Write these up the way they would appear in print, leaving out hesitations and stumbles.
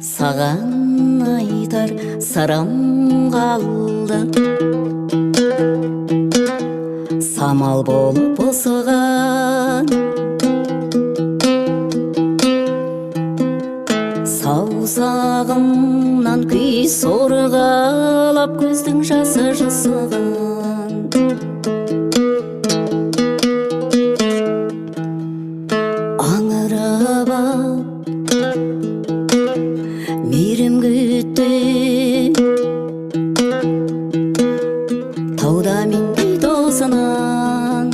Саған айтар сырым қалды, самал болып осыған. Саусағымнан күй сорғалап, көздің жасы жысыған. Аңырап мейірім күтті, тауда мендей досынан.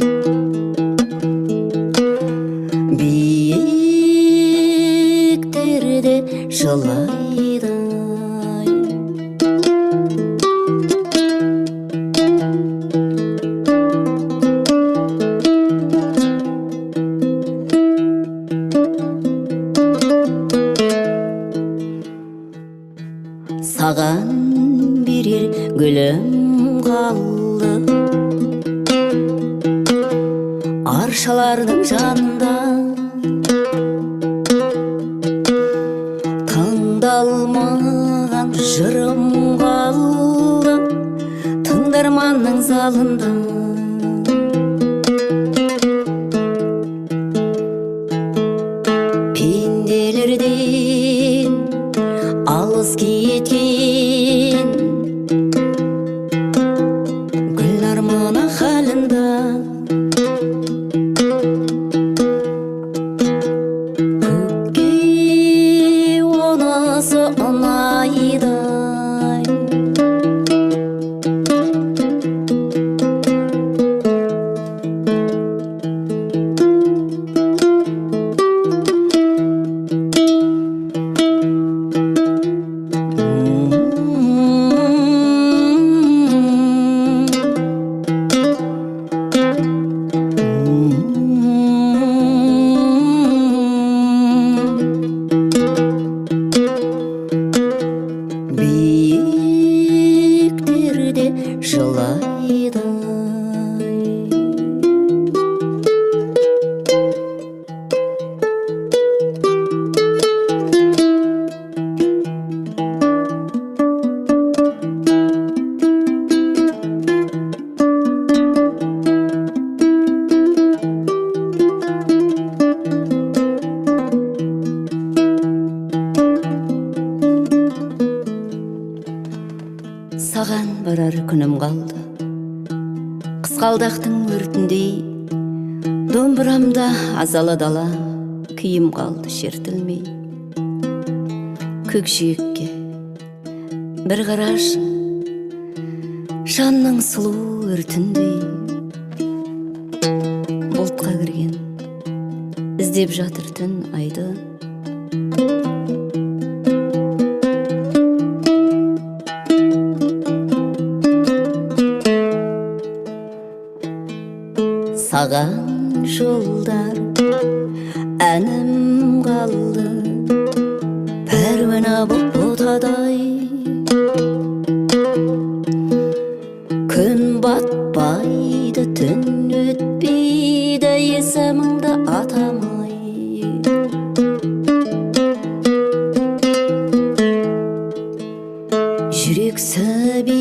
Биіктерде жылайды, саған берер гүлім қалды, аршалардың жанында. Тыңдалмаған жырым қалды, тыңдарманның залында. Пенделерден алыс кеткен гүл арманы халында. Көкке онысы ұнайды, биіктерде жылайды. Саған барар күнім қалды, қызғалдақтың өртіндей. Домбырамда азалы дала, күйім қалды шертілмей. Көкжиекке бір қарашы, жанның сұлу өртіндей. Бұлтқа кірген іздеп жатыр түн айды. Саған жолдар әнім қалды, пәруана боп ботадай. Күн батпайды, түн өтпейді, есіміңді атамай. жүрек сөбе